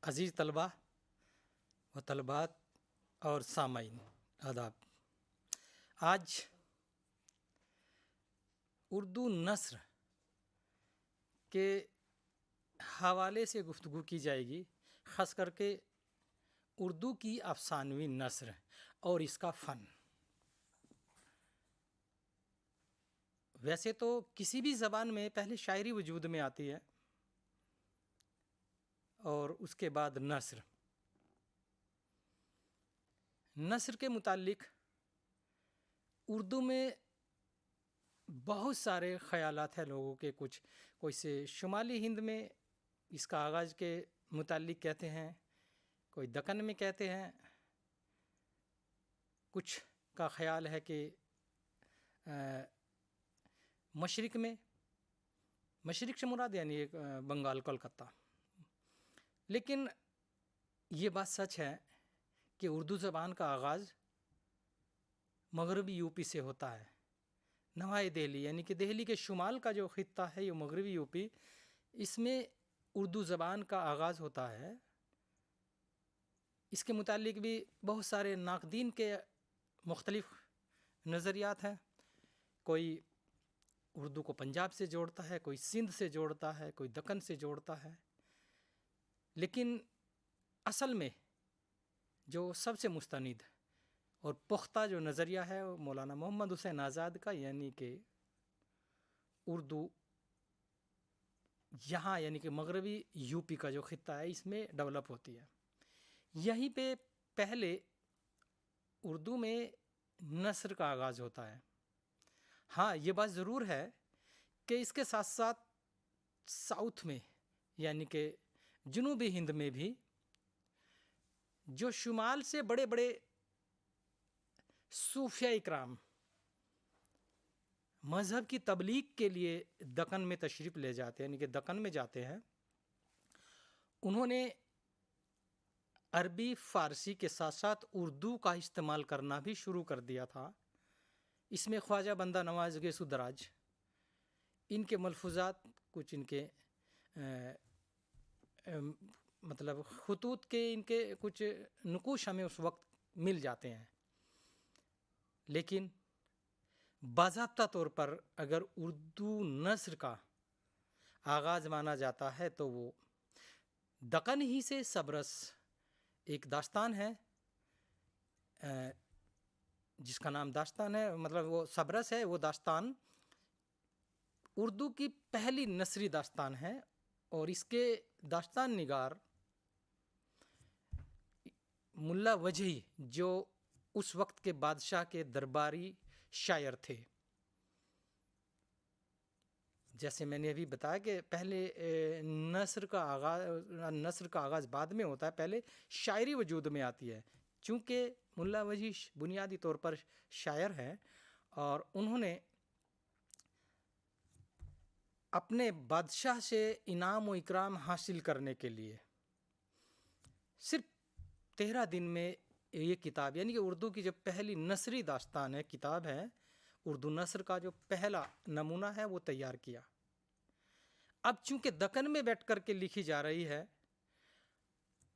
عزیز طلباء و طلبات اور سامعین آداب، آج اردو نثر کے حوالے سے گفتگو کی جائے گی، خاص کر کے اردو کی افسانوی نثر اور اس کا فن۔ ویسے تو کسی بھی زبان میں پہلے شاعری وجود میں آتی ہے اور اس کے بعد نثر۔ نثر کے متعلق اردو میں بہت سارے خیالات ہیں لوگوں کے، کوئی سے شمالی ہند میں اس کا آغاز کے متعلق کہتے ہیں، کوئی دکن میں کہتے ہیں، کچھ کا خیال ہے کہ مشرق سے مراد یعنی بنگال، کولکتہ۔ لیکن یہ بات سچ ہے کہ اردو زبان کا آغاز مغربی یو پی سے ہوتا ہے، نوائی دہلی یعنی کہ دہلی کے شمال کا جو خطہ ہے یہ مغربی یو پی، اس میں اردو زبان کا آغاز ہوتا ہے۔ اس کے متعلق بھی بہت سارے ناقدین کے مختلف نظریات ہیں، کوئی اردو کو پنجاب سے جوڑتا ہے، کوئی سندھ سے جوڑتا ہے، کوئی دکن سے جوڑتا ہے، لیکن اصل میں جو سب سے مستند اور پختہ جو نظریہ ہے وہ مولانا محمد حسین آزاد کا، یعنی کہ اردو یہاں یعنی کہ مغربی یو پی کا جو خطہ ہے اس میں ڈیولپ ہوتی ہے۔ یہیں پہ پہلے اردو میں نثر کا آغاز ہوتا ہے۔ ہاں، یہ بات ضرور ہے کہ اس کے ساتھ ساتھ ساؤتھ میں یعنی کہ جنوبی ہند میں بھی جو شمال سے بڑے بڑے صوفیہ اکرام مذہب کی تبلیغ کے لیے دکن میں تشریف لے جاتے ہیں، یعنی کہ دکن میں جاتے ہیں، انہوں نے عربی فارسی کے ساتھ ساتھ اردو کا استعمال کرنا بھی شروع کر دیا تھا۔ اس میں خواجہ بندہ نواز گیسو دراج، ان کے ملفوظات، کچھ ان کے مطلب خطوط کے ان کے کچھ نقوش ہمیں اس وقت مل جاتے ہیں، لیکن باضابطہ طور پر اگر اردو نثر کا آغاز مانا جاتا ہے تو وہ دکن ہی سے سبرس ایک داستان ہے جس کا نام داستان ہے، مطلب وہ سبرس ہے، وہ داستان اردو کی پہلی نثری داستان ہے، اور اس کے داستان نگار ملا وجہی جو اس وقت کے بادشاہ کے درباری شاعر تھے۔ جیسے میں نے ابھی بتایا کہ پہلے نثر کا آغاز بعد میں ہوتا ہے، پہلے شاعری وجود میں آتی ہے۔ چونکہ ملا وجہی بنیادی طور پر شاعر ہیں اور انہوں نے اپنے بادشاہ سے انعام و اکرام حاصل کرنے کے لیے صرف 13 دن میں یہ کتاب، یعنی کہ اردو کی جو پہلی نثری داستان ہے، کتاب ہے، اردو نثر کا جو پہلا نمونہ ہے وہ تیار کیا۔ اب چونکہ دکن میں بیٹھ کر کے لکھی جا رہی ہے،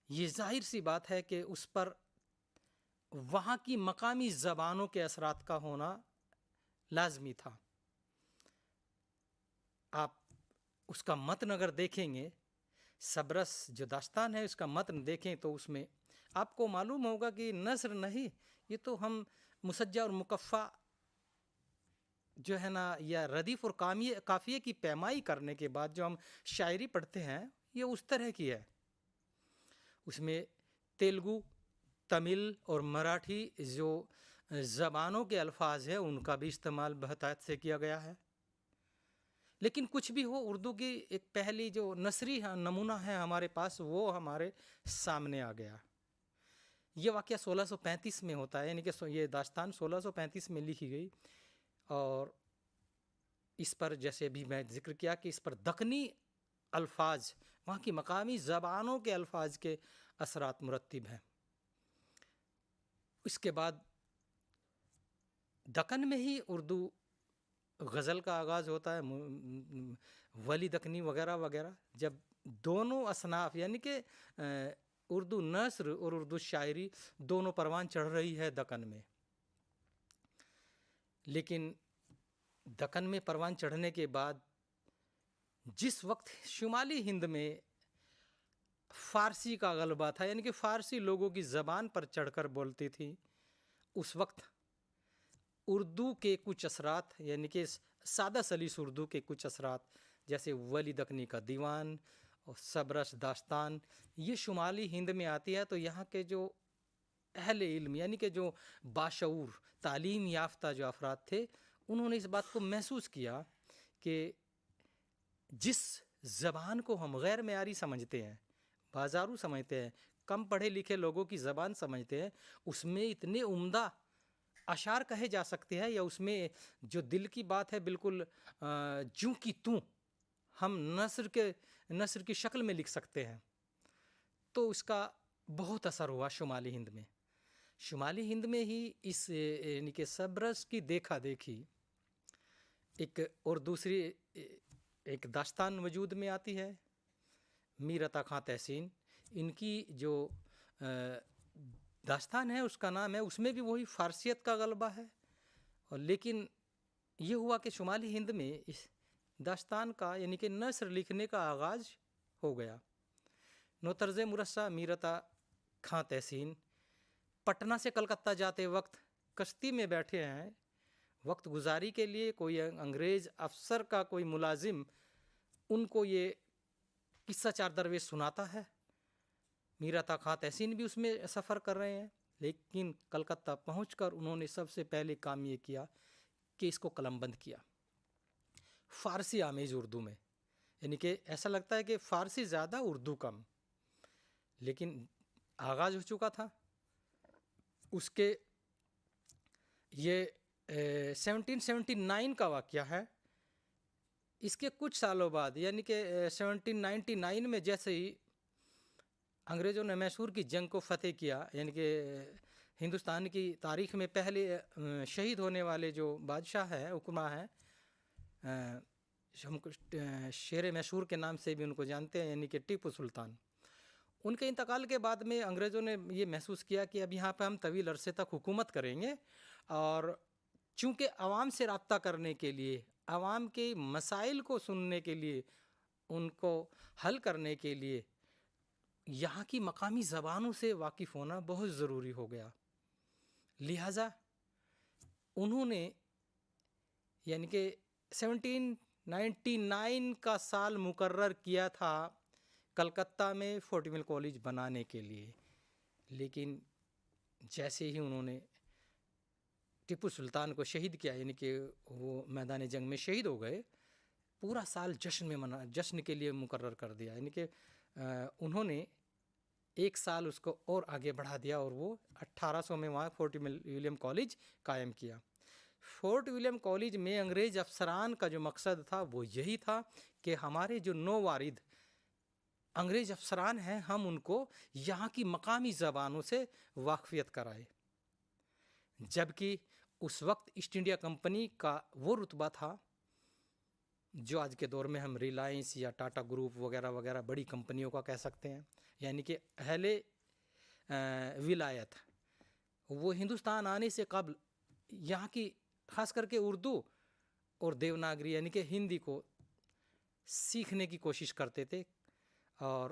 یہ ظاہر سی بات ہے کہ اس پر وہاں کی مقامی زبانوں کے اثرات کا ہونا لازمی تھا۔ آپ اس کا متن اگر دیکھیں گے، سبرس جو داستان ہے اس کا متن دیکھیں تو اس میں آپ کو معلوم ہوگا کہ نثر نہیں، یہ تو ہم مسجع اور مکفہ جو ہے نا، یا ردیف اور قافیے کی پیمائی کرنے کے بعد جو ہم شاعری پڑھتے ہیں یہ اس طرح کی ہے۔ اس میں تیلگو، تمل اور مراٹھی جو زبانوں کے الفاظ ہیں ان کا بھی استعمال بحتاط سے کیا گیا ہے۔ لیکن کچھ بھی ہو، اردو کی ایک پہلی جو نثری نمونہ ہے ہمارے پاس وہ ہمارے سامنے آ گیا۔ یہ واقعہ 1635 میں ہوتا ہے، یعنی کہ یہ داستان 1635 میں لکھی گئی، اور اس پر جیسے بھی میں ذکر کیا کہ اس پر دکنی الفاظ، وہاں کی مقامی زبانوں کے الفاظ کے اثرات مرتب ہیں۔ اس کے بعد دکن میں ہی اردو غزل کا آغاز ہوتا ہے، ولی دکنی وغیرہ وغیرہ، جب دونوں اصناف یعنی کہ اردو نثر اور اردو شاعری دونوں پروان چڑھ رہی ہے دکن میں، لیکن دکن میں پروان چڑھنے کے بعد جس وقت شمالی ہند میں فارسی کا غلبہ تھا، یعنی کہ فارسی لوگوں کی زبان پر چڑھ کر بولتی تھی، اس وقت اردو کے کچھ اثرات، یعنی کہ سادہ سلیس اردو کے کچھ اثرات جیسے ولی دکنی کا دیوان اور سبرس داستان، یہ شمالی ہند میں آتی ہے۔ تو یہاں کے جو اہل علم یعنی کہ جو باشعور تعلیم یافتہ جو افراد تھے، انہوں نے اس بات کو محسوس کیا کہ جس زبان کو ہم غیر معیاری سمجھتے ہیں، بازارو سمجھتے ہیں، کم پڑھے لکھے لوگوں کی زبان سمجھتے ہیں، اس میں اتنے عمدہ اشعار کہے جا سکتے ہیں، یا اس میں جو دل کی بات ہے بالکل جوں کی توں ہم نثر کی شکل میں لکھ سکتے ہیں۔ تو اس کا بہت اثر ہوا شمالی ہند میں۔ شمالی ہند میں ہی اس یعنی کہ سبرس کی دیکھا دیکھی ایک اور دوسری ایک داستان وجود میں آتی ہے، میر عطا خاں تحسین، ان کی جو داستان ہے اس کا نام ہے، اس میں بھی وہی فارسیت کا غلبہ ہے، اور لیکن یہ ہوا کہ شمالی ہند میں اس داستان کا یعنی کہ نثر لکھنے کا آغاز ہو گیا۔ نوطرز مرصع میر عطا خاں تحسین پٹنہ سے کلکتہ جاتے وقت کشتی میں بیٹھے ہیں، وقت گزاری کے لیے کوئی انگریز افسر کا کوئی ملازم ان کو یہ قصہ چار درویش سناتا ہے، میر عطا خاں تحسین بھی اس میں سفر کر رہے ہیں، لیکن کلکتہ پہنچ کر انہوں نے سب سے پہلے کام یہ کیا کہ اس کو قلم بند کیا فارسی آمیز اردو میں، یعنی کہ ایسا لگتا ہے کہ فارسی زیادہ اردو کم، لیکن آغاز ہو چکا تھا اس کے۔ یہ 1779 کا واقعہ ہے۔ اس کے کچھ سالوں بعد یعنی کہ 1799 میں جیسے ہی انگریزوں نے میسور کی جنگ کو فتح کیا، یعنی کہ ہندوستان کی تاریخ میں پہلے شہید ہونے والے جو بادشاہ ہیں، حکمراں ہیں، ہم شیر میسور کے نام سے بھی ان کو جانتے ہیں، یعنی کہ ٹیپو سلطان، ان کے انتقال کے بعد میں انگریزوں نے یہ محسوس کیا کہ اب یہاں پہ ہم طویل عرصے تک حکومت کریں گے، اور چونکہ عوام سے رابطہ کرنے کے لیے، عوام کے مسائل کو سننے کے لیے، ان کو حل کرنے کے لیے یہاں کی مقامی زبانوں سے واقف ہونا بہت ضروری ہو گیا، لہٰذا انہوں نے یعنی کہ 1799 کا سال مقرر کیا تھا کلکتہ میں فورٹ مل کالج بنانے کے لیے، لیکن جیسے ہی انہوں نے ٹیپو سلطان کو شہید کیا، یعنی کہ وہ میدان جنگ میں شہید ہو گئے، پورا سال جشن کے لیے مقرر کر دیا، یعنی کہ انہوں نے ایک سال اس کو اور آگے بڑھا دیا، اور وہ 1800 میں وہاں فورٹ ولیم کالج قائم کیا۔ فورٹ ولیم کالج میں انگریز افسران کا جو مقصد تھا وہ یہی تھا کہ ہمارے جو نووارد انگریز افسران ہیں، ہم ان کو یہاں کی مقامی زبانوں سے واقفیت کرائے، جبکہ اس وقت ایسٹ انڈیا کمپنی کا وہ رتبہ تھا جو آج کے دور میں ہم ریلائنس یا ٹاٹا گروپ وغیرہ وغیرہ بڑی کمپنیوں کا کہہ سکتے ہیں، یعنی کہ اہل ولایت، وہ ہندوستان آنے سے قبل یہاں کی خاص کر کے اردو اور دیوناگری یعنی کہ ہندی کو سیکھنے کی کوشش کرتے تھے، اور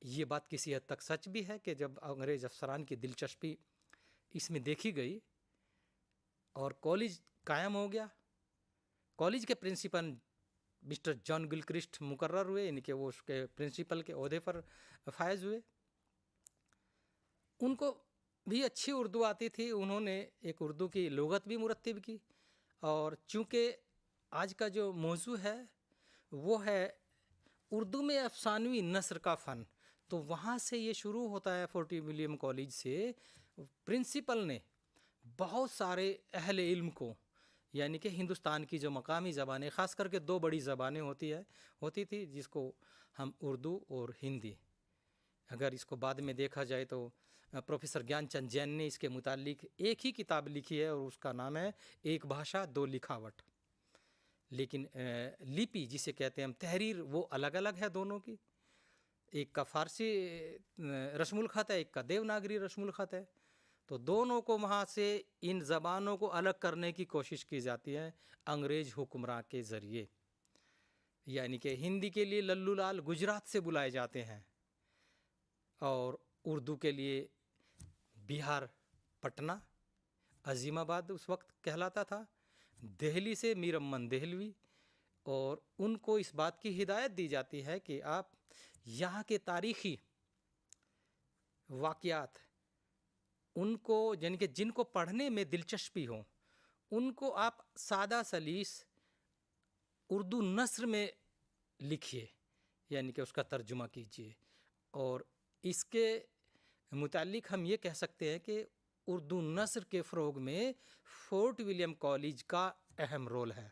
یہ بات کسی حد تک سچ بھی ہے کہ جب انگریز افسران کی دلچسپی اس میں دیکھی گئی اور کالج قائم ہو گیا، کالج کے پرنسپل مسٹر جان گلکرسٹ مقرر ہوئے، یعنی کہ وہ اس کے پرنسپل کے عہدے پر فائز ہوئے۔ ان کو بھی اچھی اردو آتی تھی، انہوں نے ایک اردو کی لغت بھی مرتب کی، اور چونکہ آج کا جو موضوع ہے وہ ہے اردو میں افسانوی نثر کا فن، تو وہاں سے یہ شروع ہوتا ہے۔ فورٹ ولیم کالج سے پرنسپل نے بہت سارے اہل علم کو، یعنی کہ ہندوستان کی جو مقامی زبانیں، خاص کر کے دو بڑی زبانیں ہوتی تھی جس کو ہم اردو اور ہندی، اگر اس کو بعد میں دیکھا جائے تو پروفیسر گیان چند جین نے اس کے متعلق ایک ہی کتاب لکھی ہے، اور اس کا نام ہے ایک بھاشا دو لکھاوٹ، لیکن لپی جسے کہتے ہیں ہم تحریر وہ الگ الگ ہے دونوں کی. ایک کا فارسی رسم الخط ہے, ایک کا دیوناگری رسم الخط ہے. تو دونوں کو وہاں سے ان زبانوں کو الگ کرنے کی کوشش کی جاتی ہے انگریز حکمراں کے ذریعے. یعنی کہ ہندی کے لیے للو لال گجرات سے بلائے جاتے ہیں, اور اردو کے لیے بہار پٹنہ, عظیم آباد اس وقت کہلاتا تھا, دہلی سے میر امن دہلوی. اور ان کو اس بات کی ہدایت دی جاتی ہے کہ آپ یہاں کے تاریخی واقعات ان کو یعنی کہ جن کو پڑھنے میں دلچسپی ہو ان کو آپ سادہ سلیس اردو نثر میں لکھیے, یعنی کہ اس کا ترجمہ کیجیے. اور اس کے متعلق ہم یہ کہہ سکتے ہیں کہ اردو نثر کے فروغ میں فورٹ ولیم کالج کا اہم رول ہے.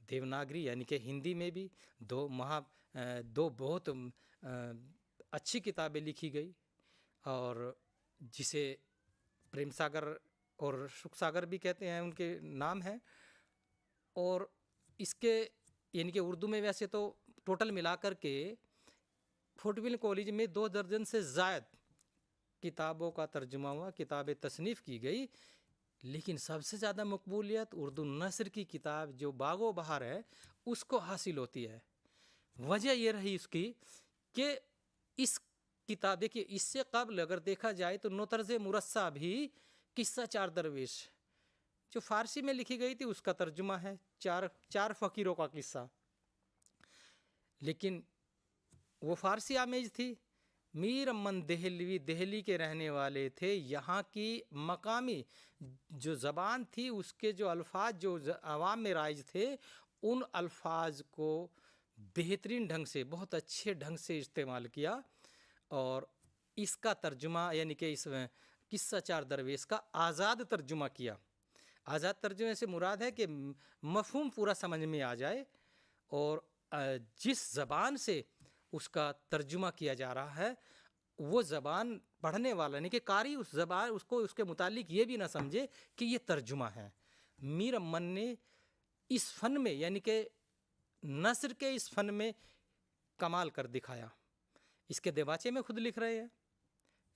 دیوناگری یعنی کہ ہندی میں بھی دو بہت اچھی کتابیں لکھی گئی, اور جسے پریم ساگر اور سکھ ساگر بھی کہتے ہیں, ان کے نام ہیں. اور اس کے یعنی کہ اردو میں ویسے تو ٹوٹل ملا کر کے فورٹ ولیم کالج میں 2 درجن سے زائد کتابوں کا ترجمہ ہوا, کتابیں تصنیف کی گئی. لیکن سب سے زیادہ مقبولیت اردو نثر کی کتاب جو باغ و بہار ہے اس کو حاصل ہوتی ہے. وجہ یہ رہی اس کی کہ اس کتاب, دیکھیے اس سے قبل اگر دیکھا جائے تو نطرز مرصع بھی قصہ 4 درویش جو فارسی میں لکھی گئی تھی اس کا ترجمہ ہے, چار فقیروں کا قصہ, لیکن وہ فارسی آمیز تھی. میر امن دہلوی دہلی کے رہنے والے تھے, یہاں کی مقامی جو زبان تھی اس کے جو الفاظ جو عوام میں رائج تھے ان الفاظ کو بہترین ڈھنگ سے بہت اچھے ڈھنگ سے استعمال کیا, اور اس کا ترجمہ یعنی کہ اس قصہ 4 درویش کا آزاد ترجمہ کیا. آزاد ترجمے سے مراد ہے کہ مفہوم پورا سمجھ میں آ جائے, اور جس زبان سے اس کا ترجمہ کیا جا رہا ہے وہ زبان پڑھنے والا نہیں کہ قاری اس زبان اس کو اس کے متعلق یہ بھی نہ سمجھے کہ یہ ترجمہ ہے. میر امن نے اس فن میں یعنی کہ نثر کے اس فن میں کمال کر دکھایا. اس کے دیباچے میں خود لکھ رہے ہیں,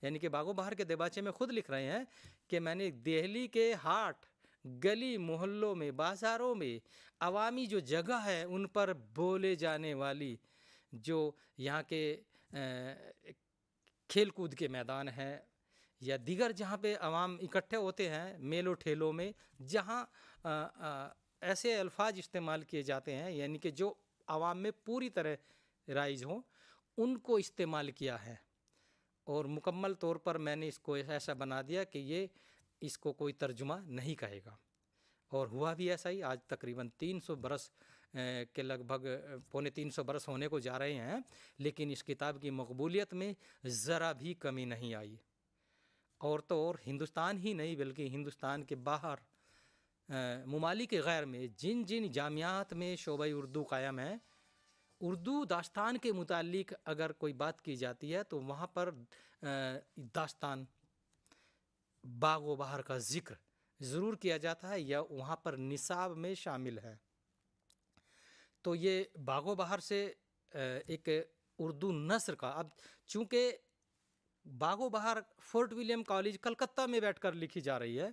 یعنی کہ باغ و بہار کے دیباچے میں خود لکھ رہے ہیں کہ میں نے دہلی کے ہاٹ گلی محلوں میں بازاروں میں عوامی جو جگہ ہے ان پر بولے جانے والی جو یہاں کے کھیل کود کے میدان ہیں یا دیگر جہاں پہ عوام اکٹھے ہوتے ہیں میلوں ٹھیلوں میں, جہاں ایسے الفاظ استعمال کیے جاتے ہیں یعنی کہ جو عوام میں پوری طرح رائج ہوں ان کو استعمال کیا ہے. اور مکمل طور پر میں نے اس کو ایسا بنا دیا کہ یہ اس کو کوئی ترجمہ نہیں کہے گا, اور ہوا بھی ایسا ہی. آج تقریباً 300 برس کے لگ بھگ 350 برس ہونے کو جا رہے ہیں, لیکن اس کتاب کی مقبولیت میں ذرا بھی کمی نہیں آئی. اور تو اور ہندوستان ہی نہیں بلکہ ہندوستان کے باہر ممالک غیر میں جن جن جامعات میں شعبہ اردو قائم ہے, اردو داستان کے متعلق اگر کوئی بات کی جاتی ہے تو وہاں پر داستان باغ و بہار کا ذکر ضرور کیا جاتا ہے یا وہاں پر نصاب میں شامل ہے. تو یہ باغ و بہار سے ایک اردو نثر کا, اب چونکہ باغ و بہار فورٹ ولیم کالج کلکتہ میں بیٹھ کر لکھی جا رہی ہے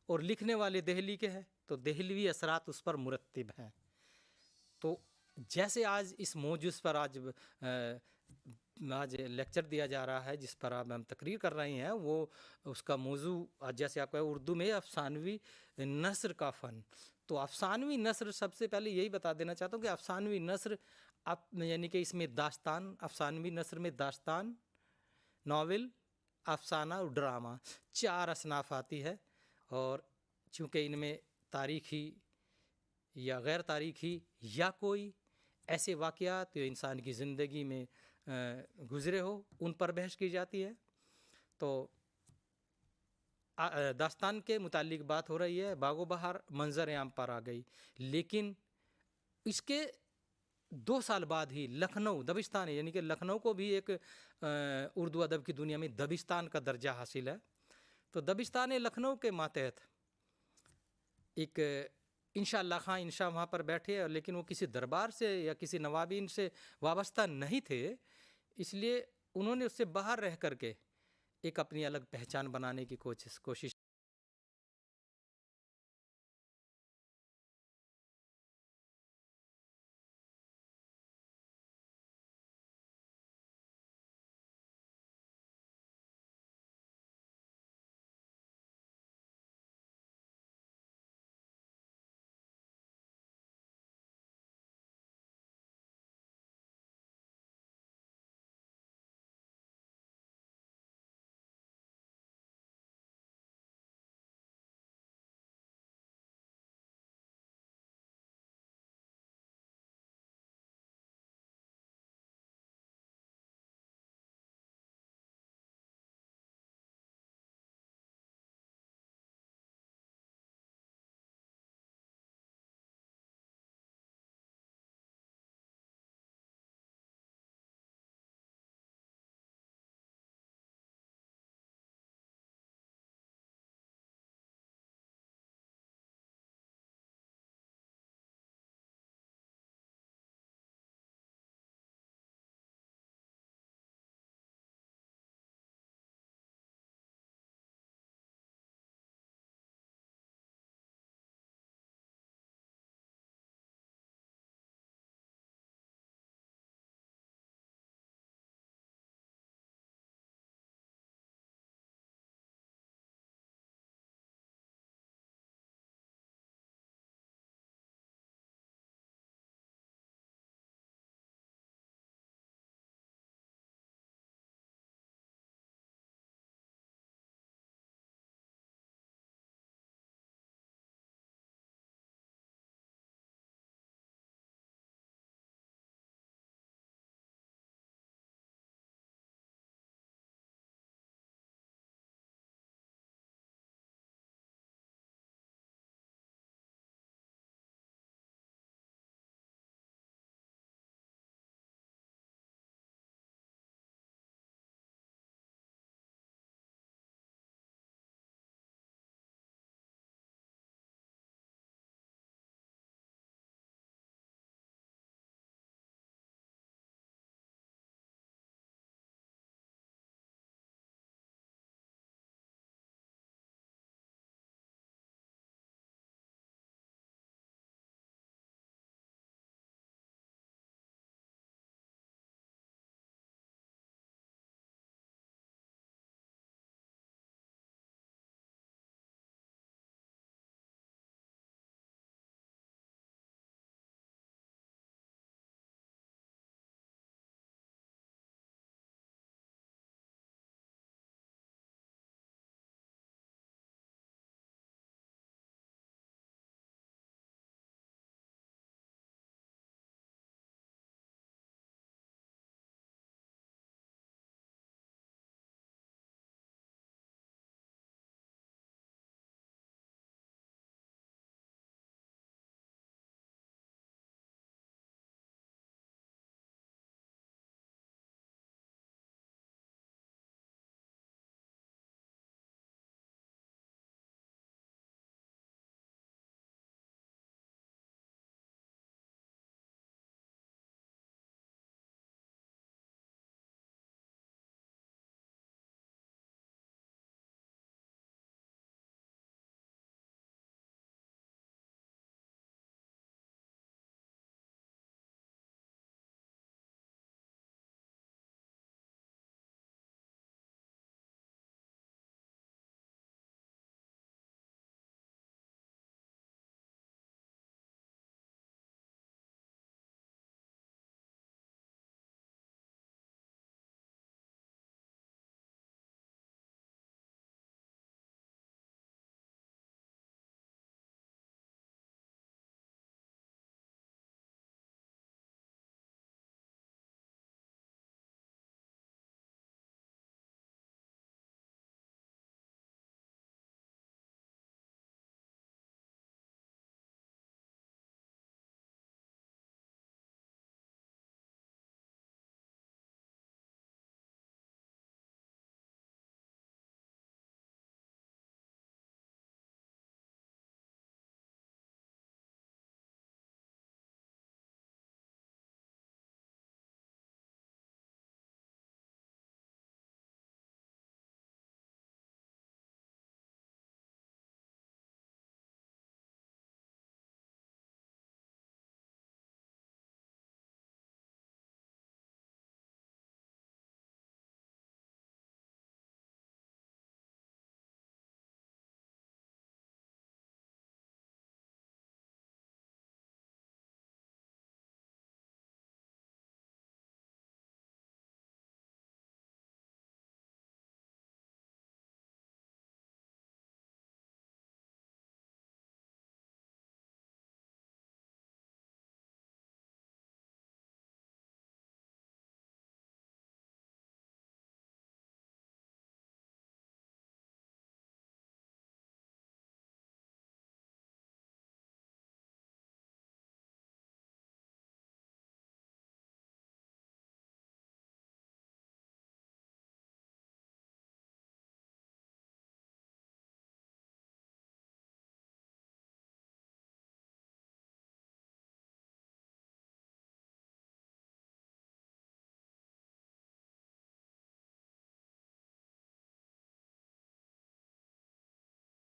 اور لکھنے والے دہلی کے ہیں تو دہلوی اثرات اس پر مرتب ہیں. تو جیسے آج اس موضوع پر آج لیکچر دیا جا رہا ہے جس پر ہم تقریر کر رہے ہیں, وہ اس کا موضوع جیسے آپ کو اردو میں افسانوی نثر کا فن. تو افسانوی نثر سب سے پہلے یہی بتا دینا چاہتا ہوں کہ افسانوی نثر یعنی کہ اس میں داستان, افسانوی نثر میں داستان, ناول, افسانہ اور ڈرامہ 4 اصناف آتی ہے. اور چونکہ ان میں تاریخی یا غیر تاریخی یا کوئی ایسے واقعات جو انسان کی زندگی میں گزرے ہو ان پر بحث کی جاتی ہے. تو داستان کے متعلق بات ہو رہی ہے, باغ و بہار منظر عام پر آ گئی, لیکن اس کے 2 سال بعد ہی لکھنؤ دبستان یعنی کہ لکھنؤ کو بھی ایک اردو ادب کی دنیا میں دبستان کا درجہ حاصل ہے. تو دبستان لکھنؤ کے ماتحت ایک انشاءاللہ خان انشاء وہاں پر بیٹھے، لیکن وہ کسی دربار سے یا کسی نوابین سے وابستہ نہیں تھے، اس لیے انہوں نے اس سے باہر رہ کر کے ایک اپنی الگ پہچان بنانے کی کوشش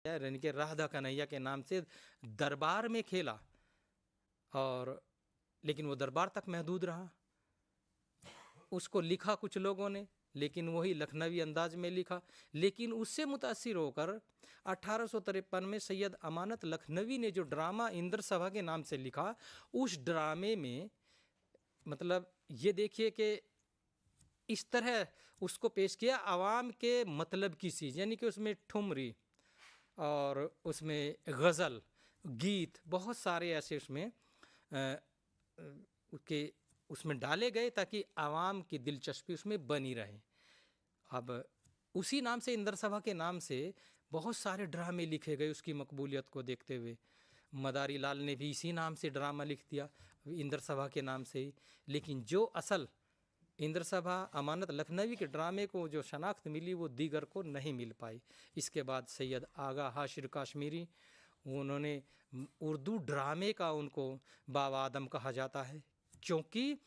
यानी कि राधा कन्हैया के नाम से दरबार में खेला, और लेकिन वो दरबार तक महदूद रहा। उसको लिखा कुछ लोगों ने, लेकिन वही लखनवी अंदाज में लिखा। लेकिन उससे मुतासिर होकर 1853 में सैयद अमानत लखनवी ने जो ड्रामा इंद्र सभा के नाम से लिखा, उस ड्रामे में मतलब ये देखिए कि इस तरह उसको पेश किया, आवाम के मतलब की चीज़, यानी कि उसमें ठुमरी और उसमें गज़ल, गीत, बहुत सारे ऐसे उसमें के उसमें डाले गए ताकि आवाम की दिलचस्पी उसमें बनी रहे। अब उसी नाम से, इंद्र सभा के नाम से बहुत सारे ड्रामे लिखे गए उसकी मकबूलियत को देखते हुए। मदारी लाल ने भी इसी नाम से ड्रामा लिख दिया, इंद्र सभा के नाम से ही। लेकिन जो असल इंद्र सभा अमानत लखनवी के ड्रामे को जो शनाख्त मिली वो दीगर को नहीं मिल पाई। इसके बाद सैयद आगा हाशिर काश्मीरी, उन्होंने उर्दू ड्रामे का उनको बाबा आदम कहा जाता है, क्योंकि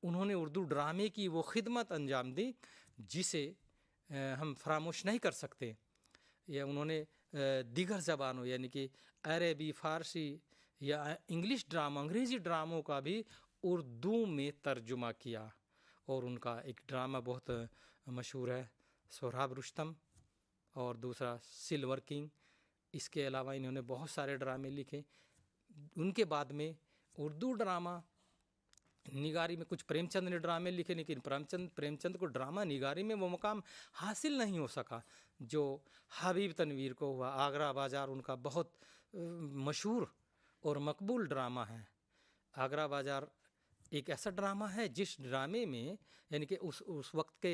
उन्होंने उर्दू ड्रामे की वो खिदमत अंजाम दी जिसे हम फरामोश नहीं कर सकते। या उन्होंने दीगर ज़बानों यानी कि अरबी, फ़ारसी या इंग्लिश ड्रामा, अंग्रेज़ी ड्रामों का भी उर्दू में तर्जुमा किया। और उनका एक ड्रामा बहुत मशहूर है, सोहराब रुस्तम, और दूसरा सिल्वर किंग। इसके अलावा इन्होंने बहुत सारे ड्रामे लिखे। उनके बाद में उर्दू ड्रामा निगारी में कुछ प्रेमचंद ने ड्रामे लिखे, लेकिन प्रेमचंद को ड्रामा निगारी में वो मुकाम हासिल नहीं हो सका जो हबीब तनवीर को हुआ। आगरा बाज़ार उनका बहुत मशहूर और मकबूल ड्रामा है। आगरा बाज़ार एक ऐसा ड्रामा है जिस ड्रामे में यानी कि उस वक्त के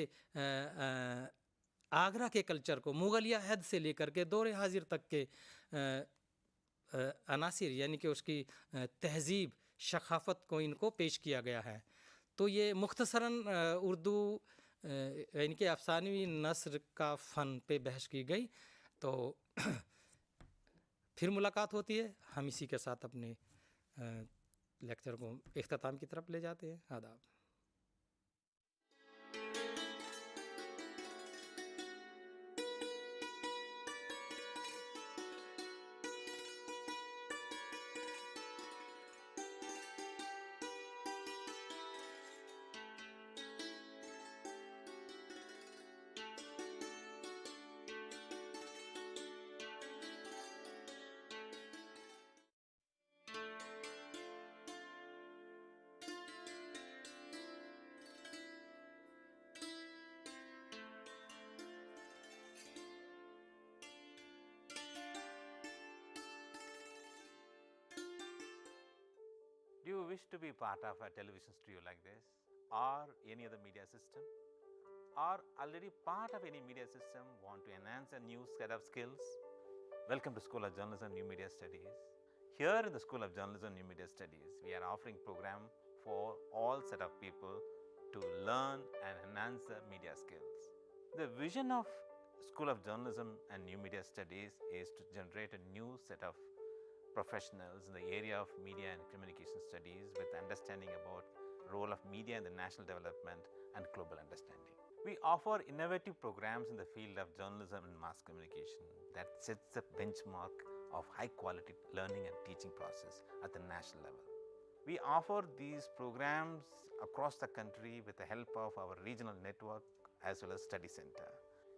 आगरा के कल्चर को मुगलिया अहद से लेकर के दौरे हाजिर तक के अनासिर यानी कि उसकी तहजीब, शखाफत को इनको पेश किया गया है। तो ये मुख्तसरन उर्दू यानी कि अफसानवी नस्र का फ़न पे बहस की गई। तो फिर मुलाकात होती है। हम इसी के साथ अपने लेक्चर को इख्तिताम की तरफ ले जाते हैं। आदाब। Do you wish to be part of a television studio like this, or any other media system, or already part of any media system, want to enhance a new set of skills? Welcome to School of Journalism and New Media Studies. Here in the School of Journalism and New Media Studies, we are offering program for all set of people to learn and enhance their media skills. The vision of School of Journalism and New Media Studies is to generate a new set of professionals in the area of media and communication studies with understanding about role of media in the national development and global understanding. We offer innovative programs in the field of journalism and mass communication that sets the benchmark of high quality learning and teaching process at the national level. We offer these programs across the country with the help of our regional network as well as study center.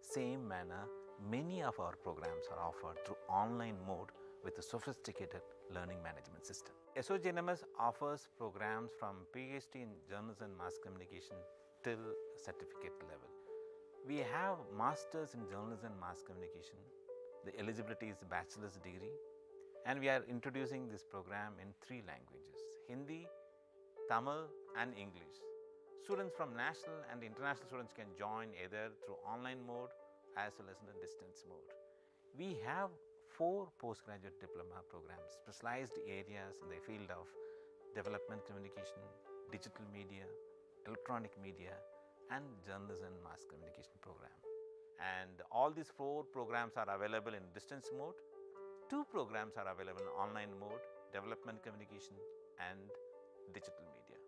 Same manner, many of our programs are offered through online mode with a sophisticated learning management system. SOJNMS offers programs from PhD in journalism and mass communication till certificate level. We have masters in journalism and mass communication. The eligibility is bachelor's degree, and we are introducing this program in 3 languages: Hindi, Tamil and English. Students from national and international students can join either through online mode as well as in the distance mode. We have 4 postgraduate diploma programs, specialized areas in the field of development communication, digital media, electronic media and journalism and mass communication program. And all these 4 programs are available in distance mode. 2 programs are available in online mode, development communication and digital media.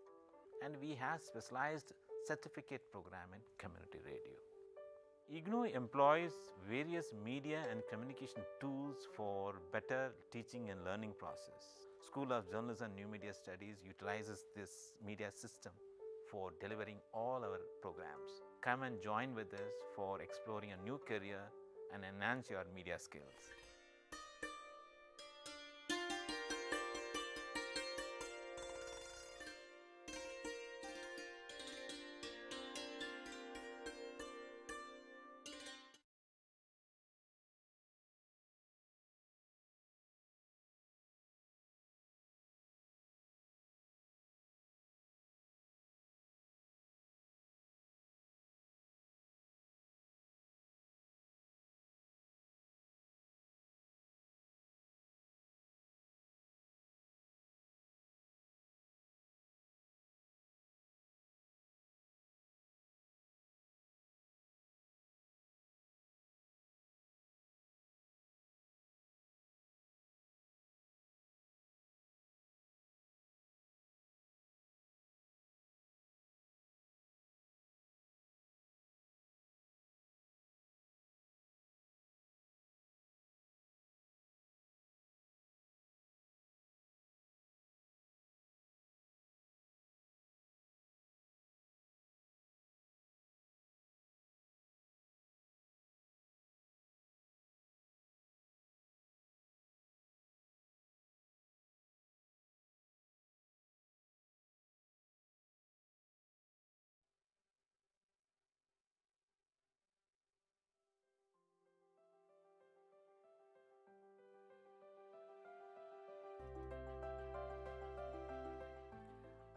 And we have specialized certificate program in community radio. IGNOU employs various media and communication tools for better teaching and learning process. School of Journalism and New Media Studies utilizes this media system for delivering all our programs. Come and join with us for exploring a new career and enhance your media skills.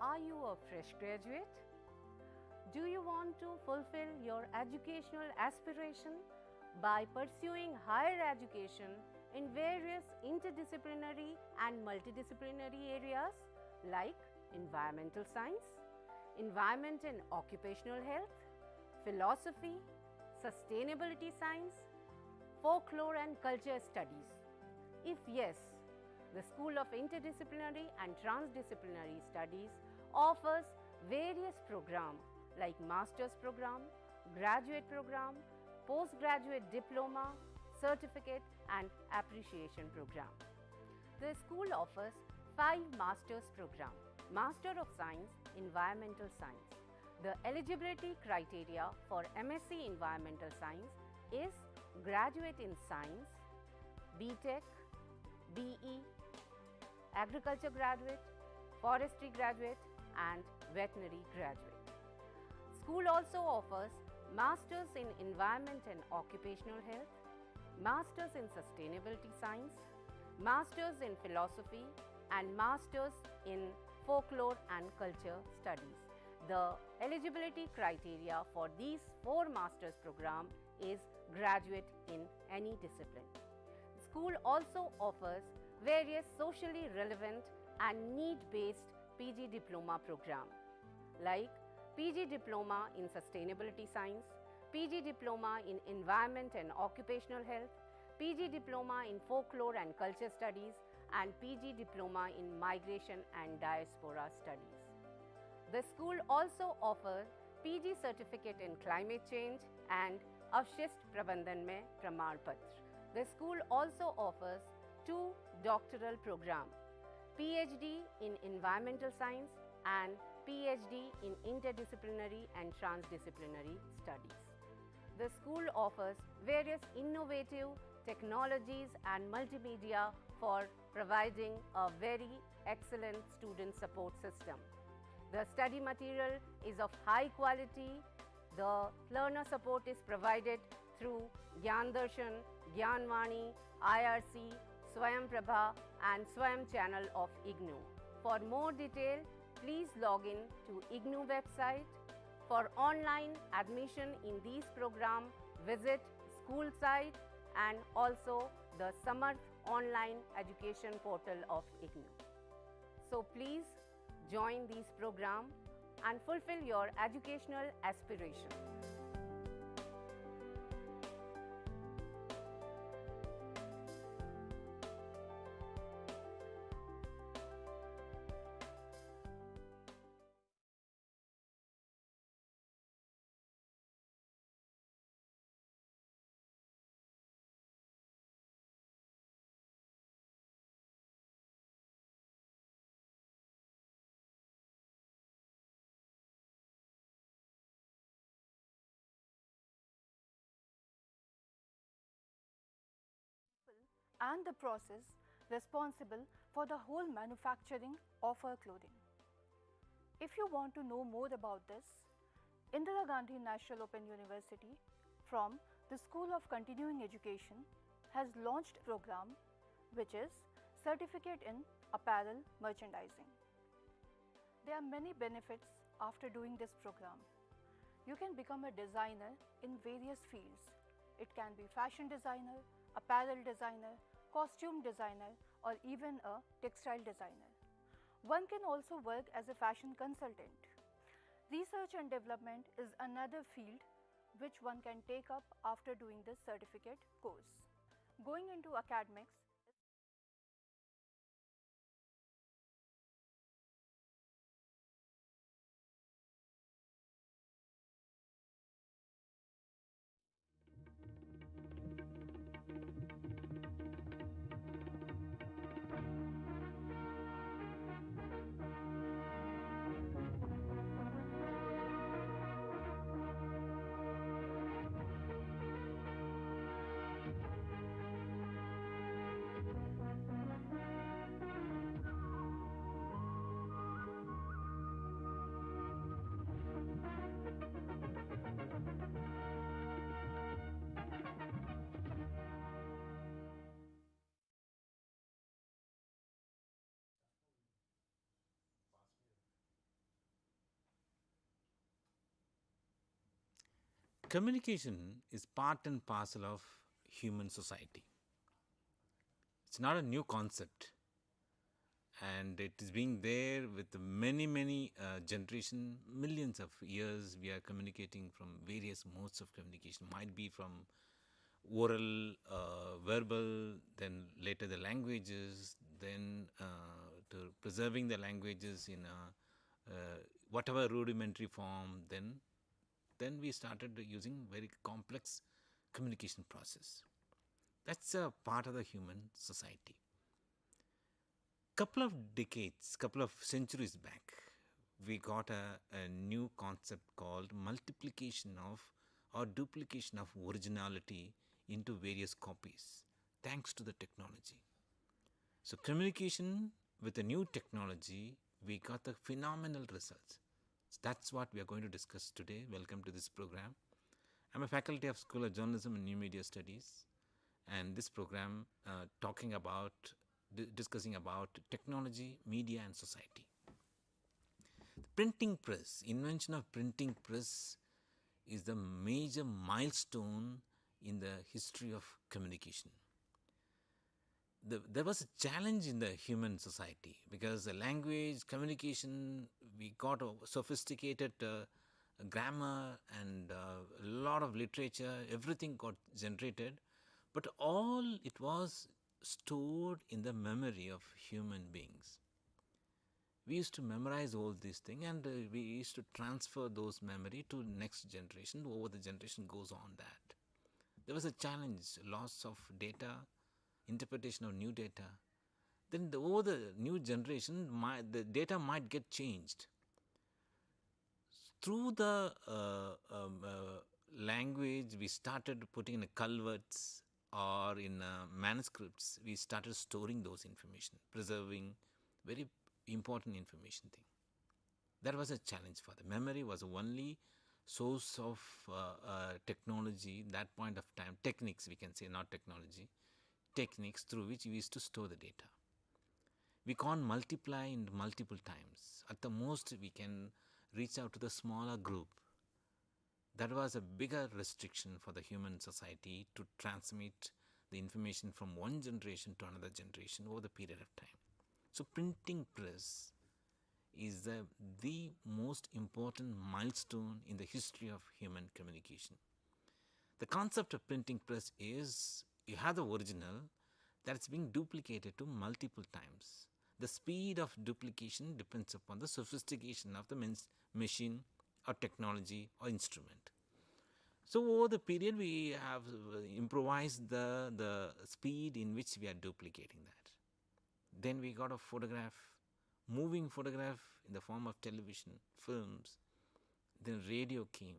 Are you a fresh graduate? Do you want to fulfill your educational aspiration by pursuing higher education in various interdisciplinary and multidisciplinary areas like environmental science, environment and occupational health, philosophy, sustainability science, folklore and culture studies? If yes, the School of Interdisciplinary and Transdisciplinary Studies offers various programs like Master's Program, Graduate Program, Postgraduate Diploma, Certificate and Appreciation Program. The school offers 5 Master's Program. Master of Science, Environmental Science. The eligibility criteria for MSc Environmental Science is Graduate in Science, BTech, BE, Agriculture Graduate, Forestry Graduate and Veterinary Graduate. School also offers Masters in Environment and Occupational Health, Masters in Sustainability Science, Masters in Philosophy and Masters in Folklore and Culture Studies. The eligibility criteria for these 4 Masters program is graduate in any discipline. The school also offers various socially relevant and need-based PG Diploma program like PG Diploma in Sustainability Science, PG Diploma in Environment and Occupational Health, PG Diploma in Folklore and Culture Studies and PG Diploma in Migration and Diaspora Studies. The school also offers PG Certificate in Climate Change and Avshist Prabandhan mein Pramar Patra. The school also offers 2 doctoral programs, PhD in Environmental Science and PhD in Interdisciplinary and Transdisciplinary Studies. The school offers various innovative technologies and multimedia for providing a very excellent student support system. The study material is of high quality. The learner support is provided through Gyan Darshan, Gyanvani, IRC, Swayam Prabha and Swayam channel of IGNOU. For more detail, please log in to IGNOU website. For online admission in these programs, visit school site and also the Samarth online education portal of IGNOU. So please join these programs and fulfill your educational aspiration. and the process responsible for the whole manufacturing of our clothing. If you want to know more about this, Indira Gandhi National Open University from the School of Continuing Education has launched a program which is Certificate in Apparel Merchandising. There are many benefits after doing this program. You can become a designer in various fields. It can be fashion designer, apparel designer, costume designer, or even a textile designer. One can also work as a fashion consultant. Research and development is another field which one can take up after doing this certificate course. Going into academics, Communication is part and parcel of human society. It's not a new concept, and it is being there with many generation, millions of years. We are communicating from various modes of communication. Might be from oral, verbal, then later the languages, then to preserving the languages in whatever rudimentary form. Then we started using very complex communication process. That's a part of the human society. Couple of decades, couple of centuries back, we got a new concept called multiplication of or duplication of originality into various copies, thanks to the technology. So communication with a new technology, we got the phenomenal results. So that's what we are going to discuss today. Welcome to this program. I'm a faculty of School of Journalism and New Media Studies, and this program discussing about technology, media, and society. The printing press, invention of printing press is the major milestone in the history of communication. There was a challenge in the human society because the language, communication, we got a sophisticated grammar and a lot of literature, everything got generated, but all it was stored in the memory of human beings. We used to memorize all these things, and we used to transfer those memory to next generation. Over the generation goes on that. There was a challenge, loss of data, interpretation of new data. Then over the new generation, the data might get changed. Through the language, we started putting in culverts or in manuscripts. We started storing those information, preserving very important information thing. That was a challenge for them. Memory was the only source of technology that point of time. Techniques, we can say, not technology. Techniques through which we used to store the data. We can't multiply in multiple times. At the most, we can reach out to the smaller group. That was a bigger restriction for the human society to transmit the information from one generation to another generation over the period of time. So printing press is the most important milestone in the history of human communication. The concept of printing press is you have the original that's being duplicated to multiple times. The speed of duplication depends upon the sophistication of the machine or technology or instrument. So over the period, we have improvised the speed in which we are duplicating that. Then we got a photograph, moving photograph in the form of television, films. Then radio came,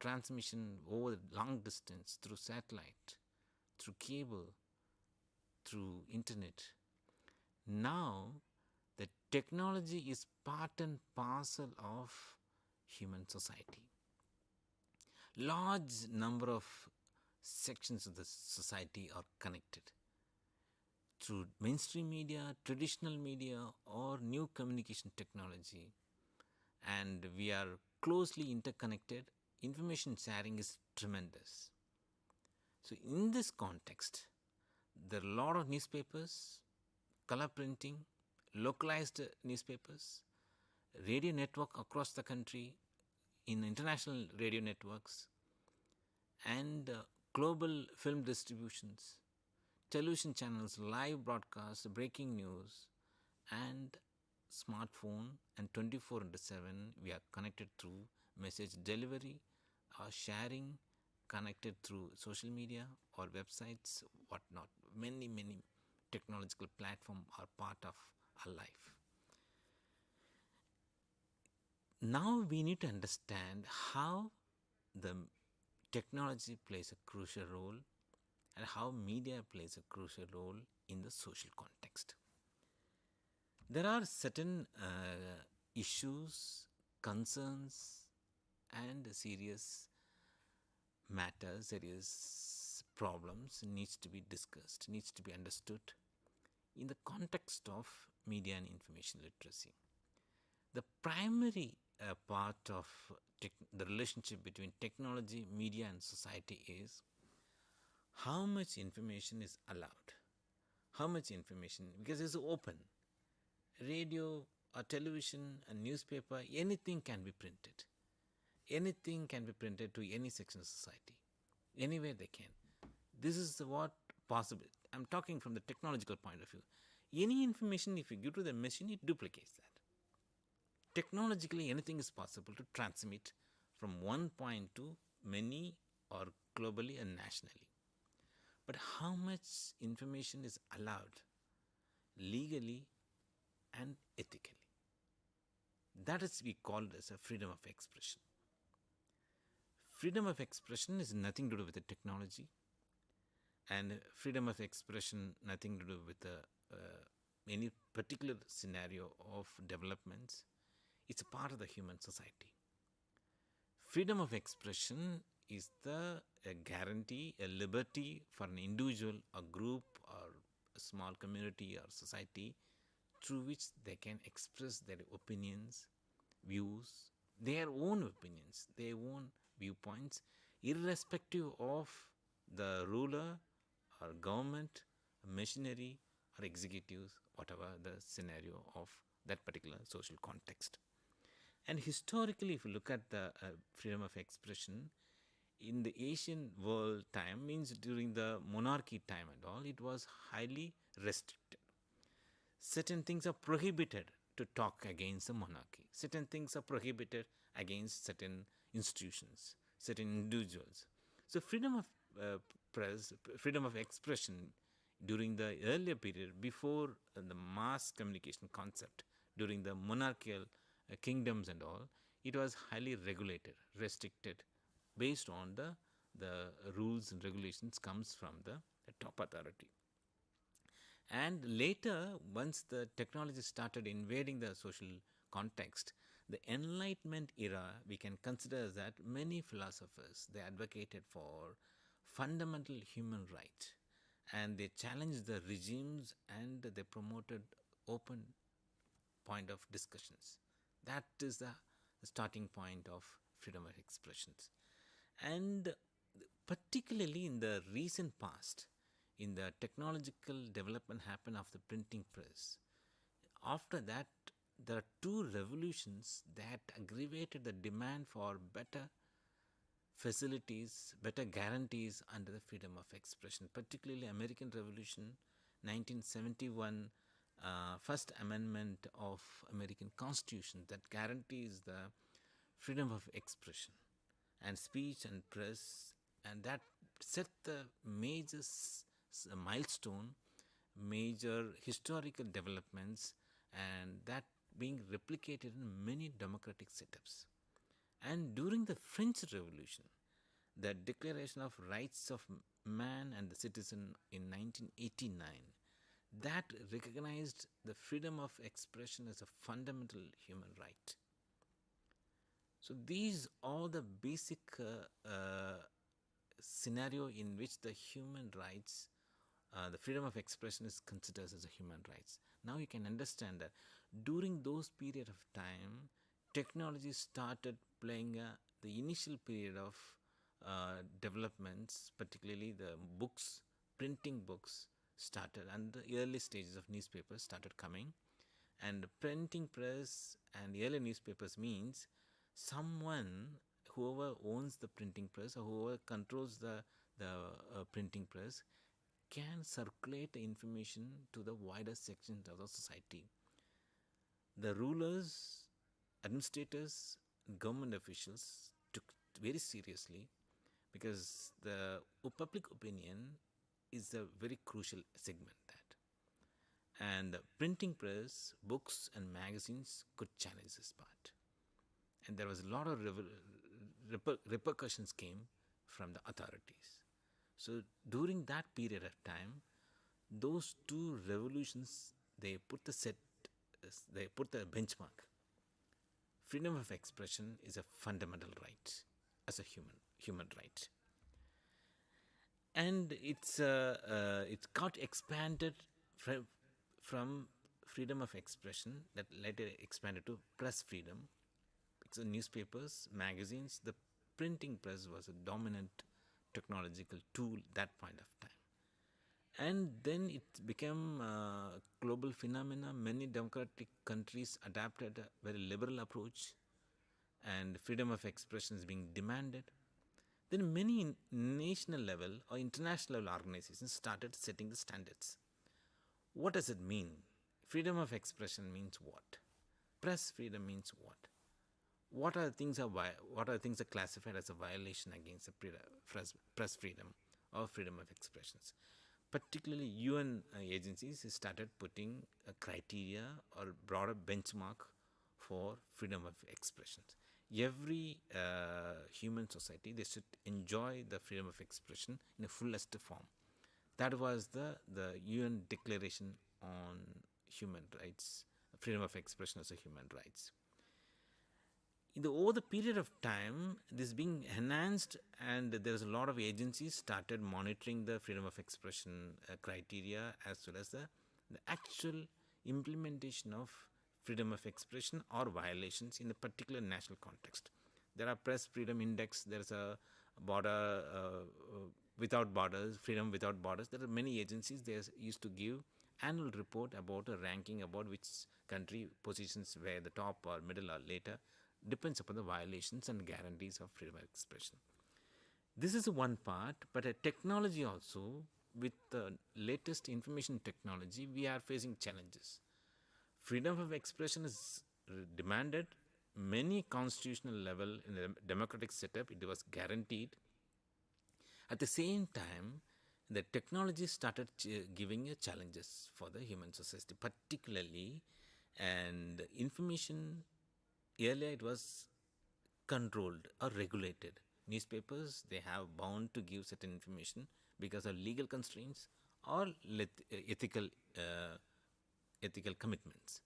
transmission over long distance through satellite, through cable, through internet. Now the technology is part and parcel of human society. Large number of sections of the society are connected through mainstream media, traditional media, or new communication technology, and we are closely interconnected. Information sharing is tremendous. So in this context, there are a lot of newspapers, color printing, localized newspapers, radio network across the country, in international radio networks, and global film distributions, television channels, live broadcasts, breaking news, and smartphone, and 24/7 we are connected through message delivery or sharing, connected through social media or websites, whatnot. Many technological platforms are part of our life. Now we need to understand how the technology plays a crucial role and how media plays a crucial role in the social context. There are certain issues, concerns, and serious matters, serious problems needs to be discussed, needs to be understood in the context of media and information literacy. The primary part of the relationship between technology, media, and society is how much information is allowed. How much information, because it's open. Radio or television, a newspaper, anything can be printed. Anything can be printed to any section of society. Anywhere they can. This is what possible. I'm talking from the technological point of view. Any information, if you give to the machine, it duplicates that. Technologically, anything is possible to transmit from one point to many, or globally and nationally. But how much information is allowed legally and ethically? That is we call as a freedom of expression. Freedom of expression is nothing to do with the technology, and freedom of expression nothing to do with any particular scenario of developments. It's a part of the human society. Freedom of expression is a guarantee, a liberty for an individual, a group, or a small community or society through which they can express their opinions, views, their own opinions, their own viewpoints, irrespective of the ruler or government, machinery, or executives, whatever the scenario of that particular social context. And historically, if you look at the freedom of expression, in the Asian world time, means during the monarchy time and all, it was highly restricted. Certain things are prohibited to talk against the monarchy. Certain things are prohibited against certain institutions, certain individuals. So freedom of press, freedom of expression during the earlier period, before the mass communication concept, during the monarchical kingdoms and all, it was highly regulated, restricted, based on the rules and regulations comes from the top authority. And later, once the technology started invading the social context, the Enlightenment era, we can consider that many philosophers, they advocated for fundamental human rights, and they challenged the regimes, and they promoted open point of discussions. That is the starting point of freedom of expressions. And particularly in the recent past, in the technological development happened of the printing press, after that there are two revolutions that aggravated the demand for better facilities, better guarantees under the freedom of expression, particularly American Revolution, 1971, First Amendment of American Constitution that guarantees the freedom of expression and speech and press, and that set the major milestone, major historical developments, and that being replicated in many democratic setups. And during the French Revolution, the Declaration of Rights of Man and the Citizen in 1989, that recognized the freedom of expression as a fundamental human right. So these are the basic scenario in which the human rights, the freedom of expression is considered as a human rights. Now you can understand that during those period of time, technology started playing the initial period of developments, particularly the books, printing books started, and the early stages of newspapers started coming. And printing press and early newspapers means someone, whoever owns the printing press or whoever controls the printing press, can circulate the information to the wider sections of the society. The rulers, administrators, government officials took it very seriously, because the public opinion is a very crucial segment that. And the printing press, books and magazines could challenge this part. And there was a lot of repercussions came from the authorities. So during that period of time, those two revolutions, they put the benchmark. Freedom of expression is a fundamental right as a human right. And it got expanded from freedom of expression, that later expanded to press freedom. So newspapers, magazines, the printing press was a dominant technological tool that point of time. And then it became a global phenomena. Many democratic countries adapted a very liberal approach, and freedom of expression is being demanded. Then many national level or international level organizations started setting the standards. What does it mean? Freedom of expression means what? Press freedom means what? What are things are classified as a violation against the press freedom or freedom of expressions? Particularly UN agencies started putting a criteria or broader benchmark for freedom of expressions. Every human society, they should enjoy the freedom of expression in a fullest form. That was the UN Declaration on Human Rights, freedom of expression as a human rights. Over the period of time, this being enhanced, and there's a lot of agencies started monitoring the freedom of expression criteria, as well as the actual implementation of freedom of expression or violations in a particular national context. There are press freedom index, there's a border without borders, freedom without borders. There are many agencies, they used to give annual report about a ranking about which country positions where the top or middle or later, depends upon the violations and guarantees of freedom of expression. This is one part, but a technology also, with the latest information technology, we are facing challenges. Freedom of expression is demanded. Many constitutional level in the democratic setup, it was guaranteed. At the same time, the technology started giving challenges for the human society, particularly, and information, earlier it was controlled or regulated. Newspapers, they have bound to give certain information because of legal constraints or ethical commitments.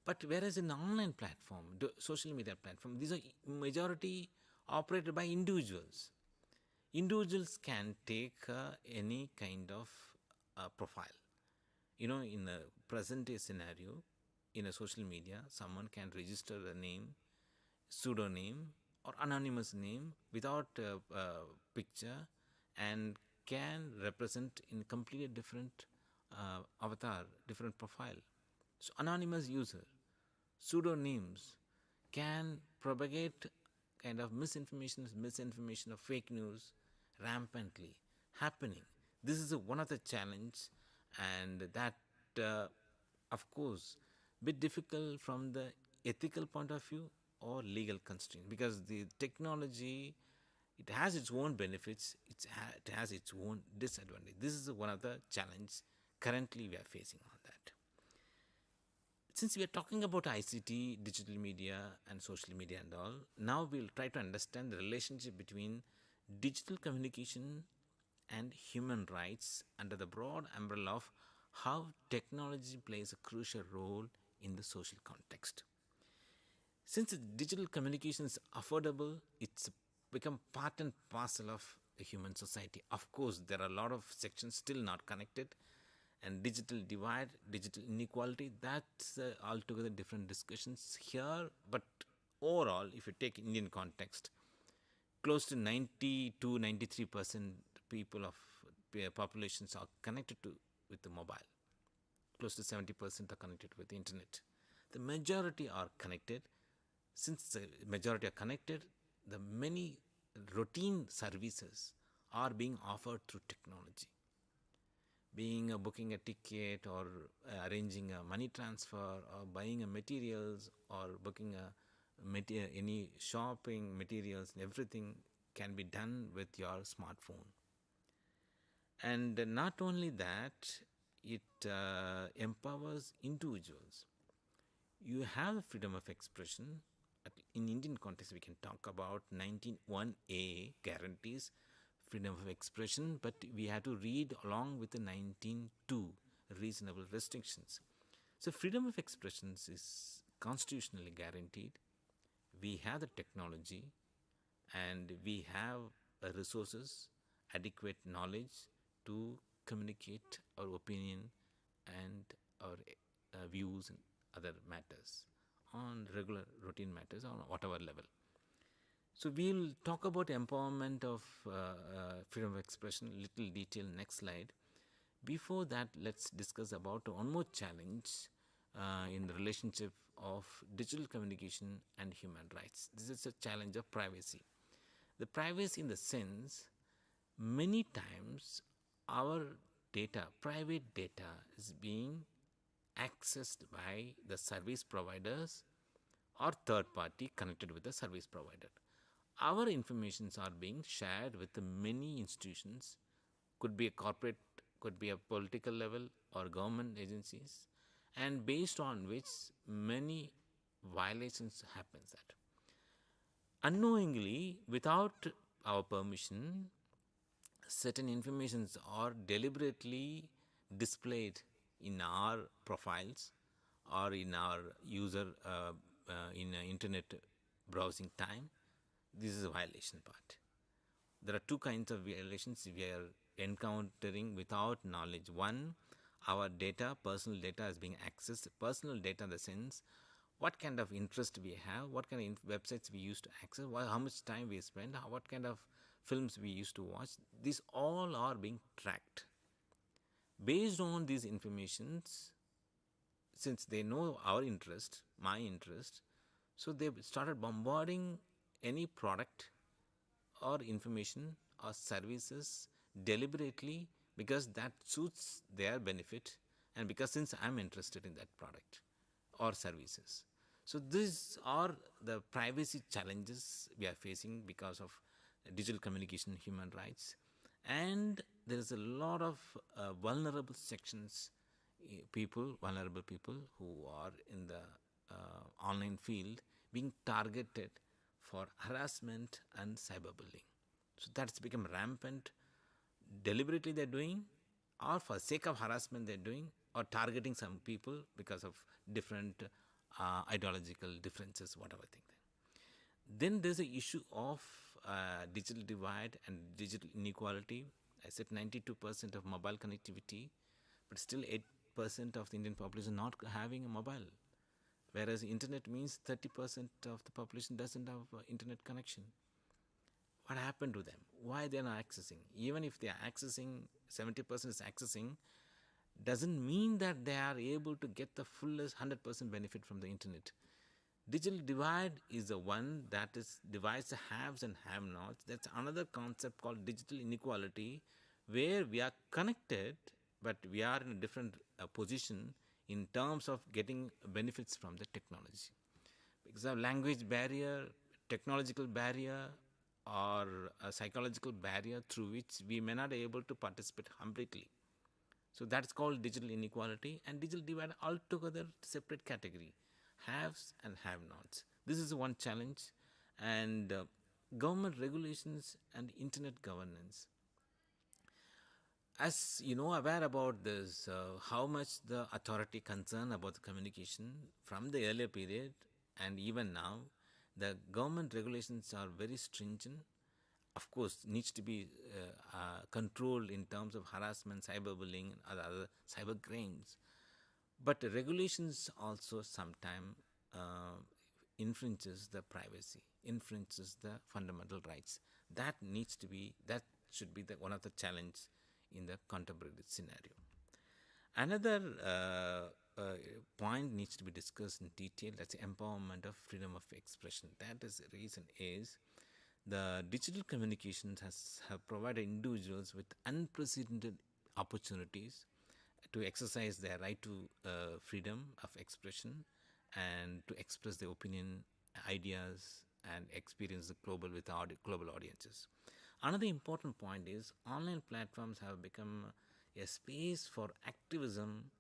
But whereas in the online platform, the social media platform, these are majority operated by individuals. Individuals can take any kind of profile. In a present day scenario, in a social media, someone can register a name, pseudonym or anonymous name without a picture, and can represent in completely different avatar, different profile. So anonymous user, pseudonyms can propagate kind of misinformation or fake news rampantly happening. This is one of the challenge, and that of course bit difficult from the ethical point of view or legal constraint, because the technology, it has its own benefits, it has its own disadvantage. This is one of the challenge currently we are facing on that. Since we are talking about ICT, digital media and social media and all, now we'll try to understand the relationship between digital communication and human rights under the broad umbrella of how technology plays a crucial role in the social context. Since digital communication is affordable, it's become part and parcel of a human society. Of course, there are a lot of sections still not connected, and digital divide, digital inequality, that's altogether different discussions here. But overall, if you take Indian context, close to 90 to 93% people of populations are connected to with the mobile. Close to 70% are connected with the internet. The majority are connected. Since the majority are connected, the many routine services are being offered through technology. Being booking a ticket, or arranging a money transfer, or buying a materials, or booking any shopping materials, everything can be done with your smartphone. And not only that, it empowers individuals. You have freedom of expression. In Indian context, we can talk about 19(1)(a) guarantees freedom of expression, but we have to read along with the 19(2) reasonable restrictions. So freedom of expression is constitutionally guaranteed. We have the technology, and we have resources, adequate knowledge to communicate our opinion and our views and other matters on regular routine matters on whatever level. So we'll talk about empowerment of freedom of expression, little detail next slide. Before that, let's discuss about one more challenge in the relationship of digital communication and human rights. This is a challenge of privacy. The privacy in the sense, many times our data, private data, is being accessed by the service providers or third party connected with the service provider. Our informations are being shared with the many institutions, could be a corporate, could be a political level or government agencies, and based on which many violations happens that. Unknowingly, without our permission, certain informations are deliberately displayed in our profiles or in our user in internet browsing time. This is a violation part. There are two kinds of violations we are encountering without knowledge. One, our data, personal data is being accessed. Personal data in the sense, what kind of interest we have, what kind of websites we used to access, how much time we spend, what kind of films we used to watch. These all are being tracked. Based on these informations, since they know our interest, my interest, so they started bombarding any product or information or services deliberately because that suits their benefit, and because since I'm interested in that product or services. So these are the privacy challenges we are facing because of digital communication, human rights, and there is a lot of vulnerable sections, vulnerable people who are in the online field being targeted for harassment and cyberbullying. So that's become rampant. Deliberately they're doing, or for sake of harassment they're doing, or targeting some people because of different ideological differences, whatever thing. Then there's the issue of digital divide and digital inequality. I said 92% of mobile connectivity, but still 8% of the Indian population not having a mobile. Whereas internet means 30% of the population doesn't have internet connection. What happened to them? Why they are not accessing? Even if they are accessing, 70% is accessing, doesn't mean that they are able to get the fullest 100% benefit from the internet. Digital divide is the one that divides the haves and have-nots. That's another concept called digital inequality, where we are connected, but we are in a different position in terms of getting benefits from the technology. Because of language barrier, technological barrier, or a psychological barrier through which we may not be able to participate completely. So that's called digital inequality, and digital divide altogether separate category, haves and have-nots. This is one challenge, and government regulations and internet governance. As you know, aware about this, how much the authority concerned about the communication from the earlier period and even now, the government regulations are very stringent. Of course, needs to be controlled in terms of harassment, cyberbullying, and other cyber crimes. But the regulations also sometimes infringes the privacy, infringes the fundamental rights. That should be one of the challenges in the contemporary scenario. Another point needs to be discussed in detail. That's the empowerment of freedom of expression. That is the reason is the digital communications have provided individuals with unprecedented opportunities to exercise their right to freedom of expression and to express their opinion, ideas, and experience the global audiences. Another important point is online platforms have become a space for activism